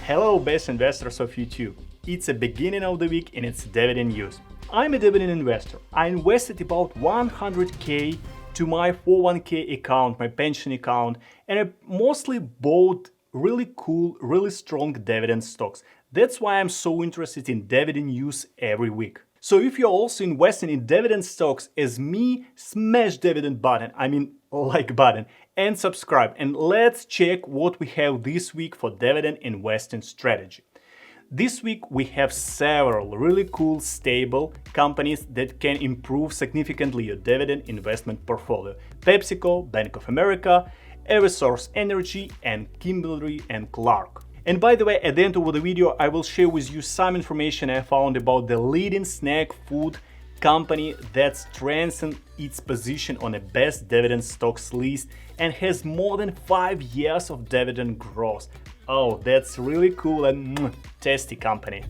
Hello, best investors of YouTube. It's the beginning of the week and it's dividend news. I'm a dividend investor. I invested about 100k to my 401k account, my pension account, and I mostly bought really cool, really strong dividend stocks. That's why I'm so interested in dividend news every week. So if you're also investing in dividend stocks as me, smash dividend button, like button, and subscribe. And let's check what we have this week for dividend investing strategy. This week we have several really cool, stable companies that can improve significantly your dividend investment portfolio. PepsiCo, Bank of America, Eversource Energy, and Kimberly-Clark. And by the way, at the end of the video, I will share with you some information I found about the leading snack food company that strengthened its position on the best dividend stocks list and has more than 5 years of dividend growth. Oh, that's really cool and tasty company.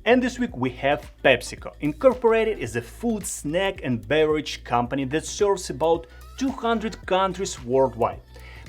And this week we have PepsiCo. Incorporated is a food, snack and beverage company that serves about 200 countries worldwide.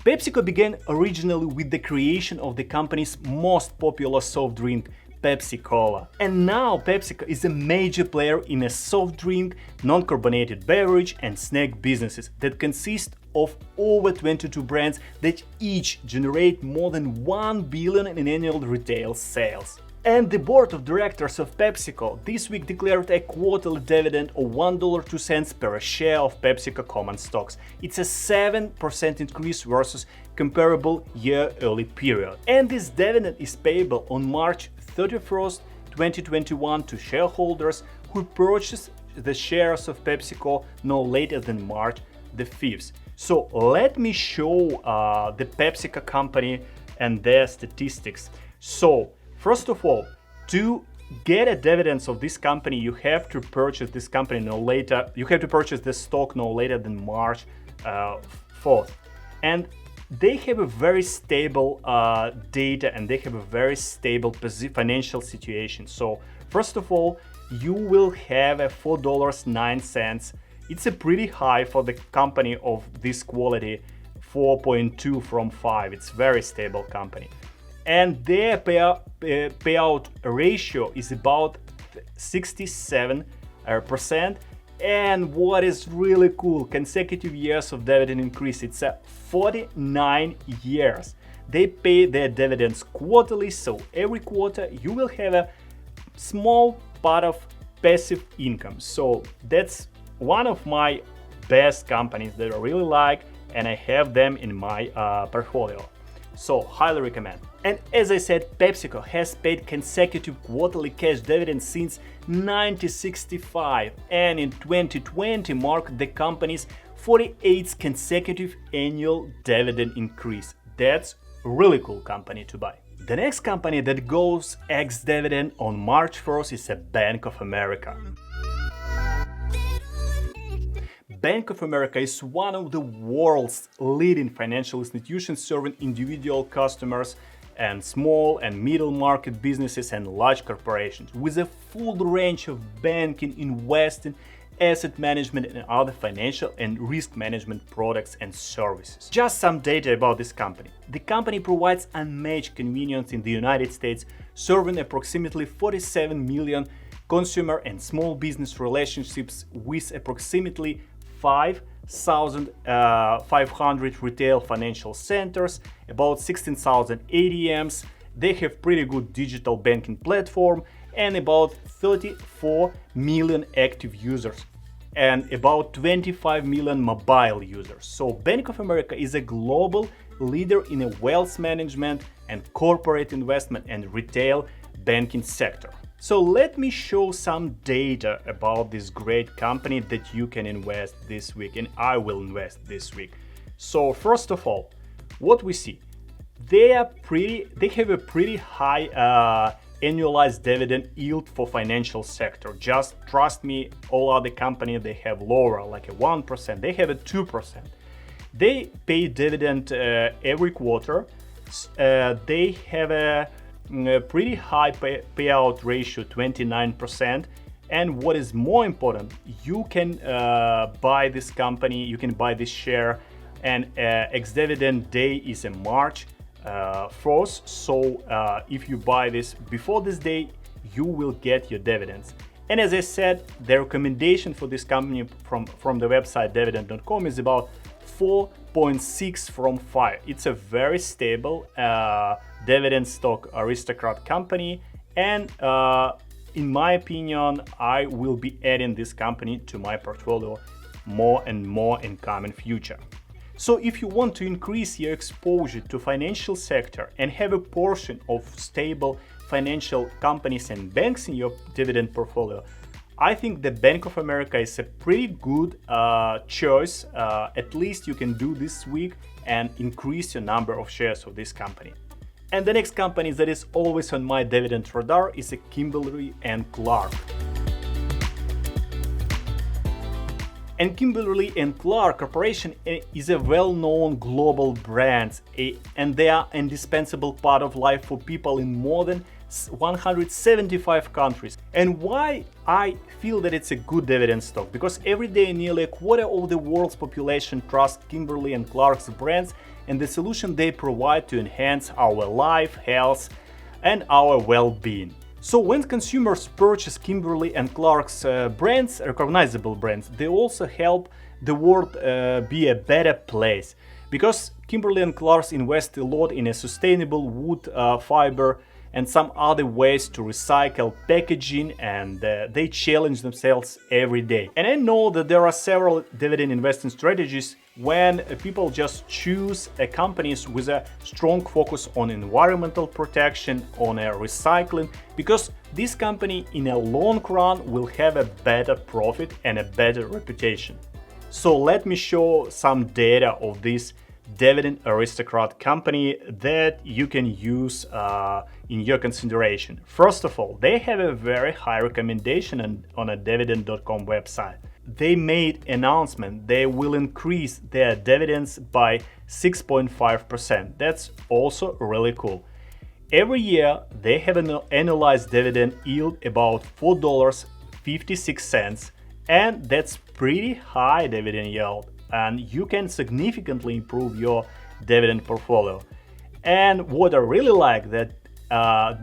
PepsiCo began originally with the creation of the company's most popular soft drink, Pepsi-Cola. And now PepsiCo is a major player in a soft drink, non-carbonated beverage and snack businesses that consist of over 22 brands that each generate more than 1 billion in annual retail sales. And the board of directors of PepsiCo this week declared a quarterly dividend of $1.02 per share of PepsiCo common stocks. It's a 7% increase versus comparable year-early period. And this dividend is payable on March 31st, 2021 to shareholders who purchased the shares of PepsiCo no later than March the 5th. So let me show the PepsiCo company and their statistics. So first of all, to get a dividends of this company, you have to purchase this company no later. You have to purchase this stock no later than March 4th. And they have a very stable data and they have a very stable financial situation. So first of all, you will have a $4.09. It's a pretty high for the company of this quality, 4.2 from 5. It's very stable company. And their payout ratio is about 67%. And what is really cool, consecutive years of dividend increase, it's 49 years. They pay their dividends quarterly, so every quarter you will have a small part of passive income. So that's one of my best companies that I really like, and I have them in my portfolio. So highly recommend. And as I said, PepsiCo has paid consecutive quarterly cash dividends since 1965 and in 2020 marked the company's 48th consecutive annual dividend increase. That's a really cool company to buy. The next company that goes ex-dividend on March 1st is a Bank of America. Bank of America is one of the world's leading financial institutions serving individual customers and small and middle market businesses and large corporations with a full range of banking, investing, asset management and other financial and risk management products and services. Just some data about this company. The company provides unmatched convenience in the United States, serving approximately 47 million consumer and small business relationships with approximately 5,500 retail financial centers, about 16,000 ATMs. They have pretty good digital banking platform and about 34 million active users and about 25 million mobile users. So Bank of America is a global leader in a wealth management and corporate investment and retail banking sector. So let me show some data about this great company that you can invest this week, and I will invest this week. So first of all, what we see, they have a pretty high annualized dividend yield for financial sector. Just trust me, all other companies they have lower, like a 1%. They have a 2%. They pay dividend every quarter. They have a pretty high payout ratio, 29%. And what is more important, you can buy this company, you can buy this share and ex-dividend day is in March 1st. So if you buy this before this day, you will get your dividends. And as I said, the recommendation for this company from the website dividend.com is about 4.6 from 5. It's a very stable dividend stock aristocrat company, and in my opinion, I will be adding this company to my portfolio more and more in coming future. So if you want to increase your exposure to financial sector and have a portion of stable financial companies and banks in your dividend portfolio, I think the Bank of America is a pretty good choice. At least you can do this week and increase your number of shares of this company. And the next company that is always on my dividend radar is a Kimberly-Clark. And Kimberly-Clark Corporation is a well-known global brand, and they are an indispensable part of life for people in more than 175 countries. And why I feel that it's a good dividend stock? Because every day nearly a quarter of the world's population trusts Kimberly-Clark's brands and the solution they provide to enhance our life, health, and our well-being. So when consumers purchase Kimberly-Clark's brands, recognizable brands, they also help the world be a better place. Because Kimberly-Clark invests a lot in a sustainable wood, fiber, and some other ways to recycle packaging, and they challenge themselves every day. And I know that there are several dividend investing strategies when people just choose companies with a strong focus on environmental protection, on recycling, because this company in a long run will have a better profit and a better reputation. So let me show some data of this dividend aristocrat company that you can use in your consideration. First of all, they have a very high recommendation on a dividend.com website. They made announcement they will increase their dividends by 6.5%. That's also really cool. Every year they have an annualized dividend yield about $4.56, and that's pretty high dividend yield, and you can significantly improve your dividend portfolio. And what I really like that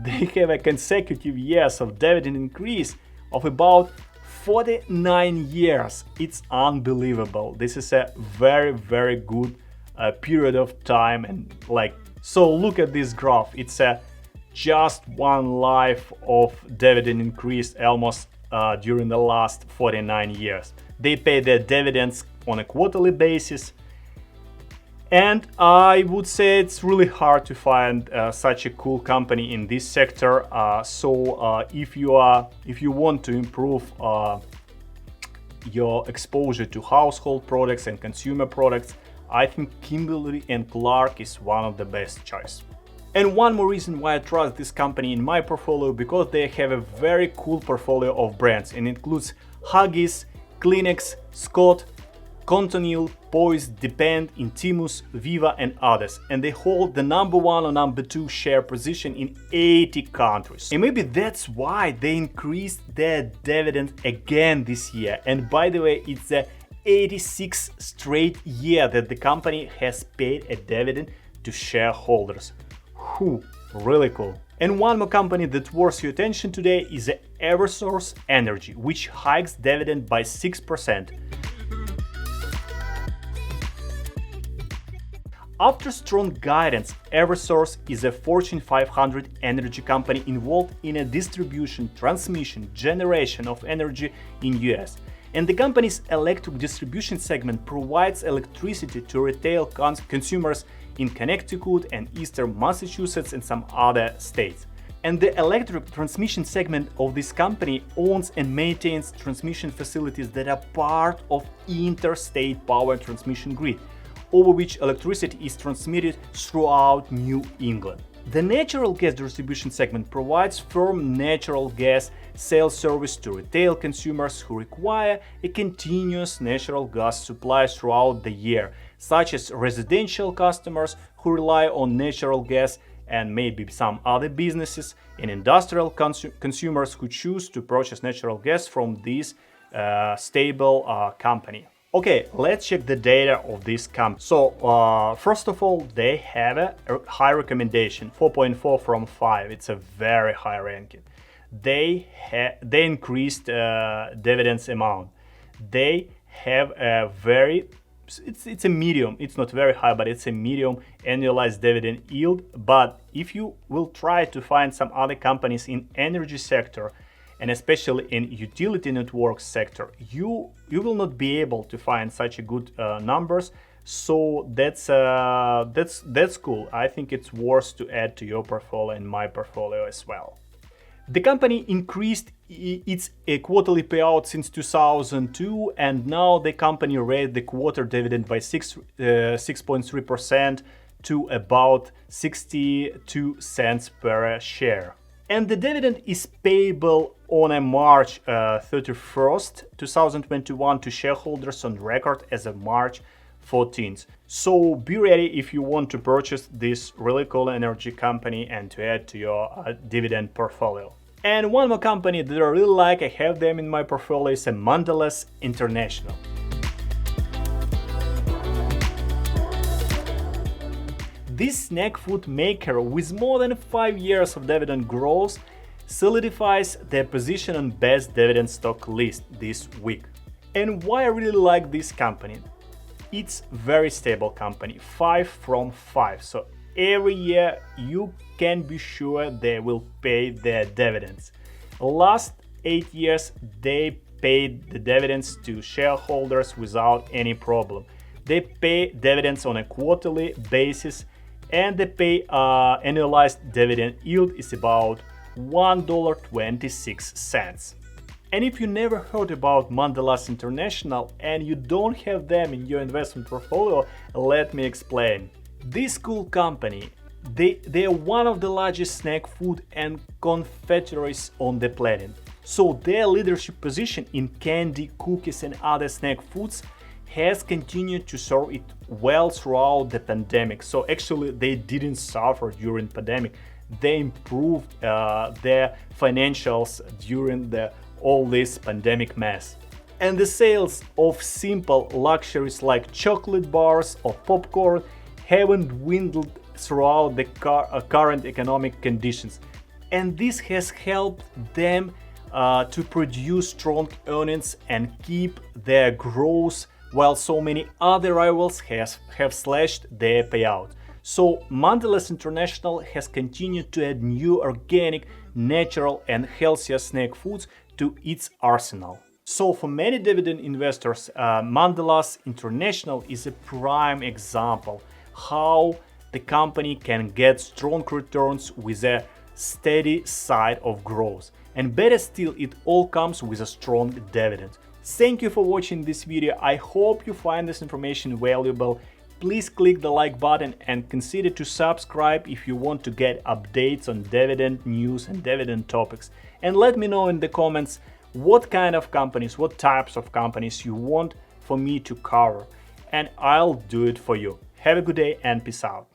they have a consecutive years of dividend increase of about 49 years. It's unbelievable. This is a very, very good period of time. And so look at this graph. It's just one life of dividend increase almost during the last 49 years. They pay their dividends on a quarterly basis. And I would say it's really hard to find such a cool company in this sector. So if you want to improve your exposure to household products and consumer products, I think Kimberly-Clark is one of the best choice. And one more reason why I trust this company in my portfolio, because they have a very cool portfolio of brands, and it includes Huggies, Kleenex, Scott, Continental, Poise, Depend, Intimus, Viva, and others, and they hold the number 1 or number 2 share position in 80 countries. And maybe that's why they increased their dividend again this year. And by the way, it's the 86th straight year that the company has paid a dividend to shareholders. Really cool. And one more company that worth your attention today is Eversource Energy, which hikes dividend by 6%. After strong guidance, Eversource is a Fortune 500 energy company involved in a distribution, transmission, generation of energy in US. And the company's electric distribution segment provides electricity to retail consumers in Connecticut and Eastern Massachusetts and some other states. And the electric transmission segment of this company owns and maintains transmission facilities that are part of interstate power transmission grid, over which electricity is transmitted throughout New England. The natural gas distribution segment provides firm natural gas sales service to retail consumers who require a continuous natural gas supply throughout the year, such as residential customers who rely on natural gas, and maybe some other businesses, and industrial consumers who choose to purchase natural gas from this stable company. Okay, let's check the data of this company. So first of all, they have a high recommendation, 4.4 from 5. It's a very high ranking. They increased dividends amount. They have a very, it's a medium, it's not very high, but it's a medium annualized dividend yield. But if you will try to find some other companies in energy sector, and especially in utility network sector, you will not be able to find such a good numbers. So that's cool. I think it's worth to add to your portfolio and my portfolio as well. The company increased its quarterly payout since 2002, and now the company raised the quarter dividend by 6.3% to about 62 cents per share. And the dividend is payable on a March 31st, 2021 to shareholders on record as of March 14th. So be ready if you want to purchase this really cool energy company and to add to your dividend portfolio. And one more company that I really like, I have them in my portfolio, is a Mondelez International. This snack food maker with more than 5 years of dividend growth solidifies their position on best dividend stock list this week. And why I really like this company? It's very stable company, 5 from 5. So every year you can be sure they will pay their dividends. Last 8 years they paid the dividends to shareholders without any problem. They pay dividends on a quarterly basis, and the annualized dividend yield is about $1.26. And if you never heard about Mondelez International and you don't have them in your investment portfolio, let me explain. This cool company, they are one of the largest snack food and confectioneries on the planet. So their leadership position in candy, cookies and other snack foods has continued to serve it well throughout the pandemic. So actually they didn't suffer during pandemic. They improved their financials during all this pandemic mess. And the sales of simple luxuries like chocolate bars or popcorn haven't dwindled throughout the current economic conditions. And this has helped them to produce strong earnings and keep their growth, while so many other rivals have slashed their payout. So Mondelez International has continued to add new organic, natural and healthier snack foods to its arsenal. So for many dividend investors, Mondelez International is a prime example how the company can get strong returns with a steady side of growth. And better still, it all comes with a strong dividend. Thank you for watching this video. I hope you find this information valuable. Please click the like button and consider to subscribe if you want to get updates on dividend news and dividend topics. And let me know in the comments what kind of companies, what types of companies you want for me to cover, and I'll do it for you. Have a good day and peace out.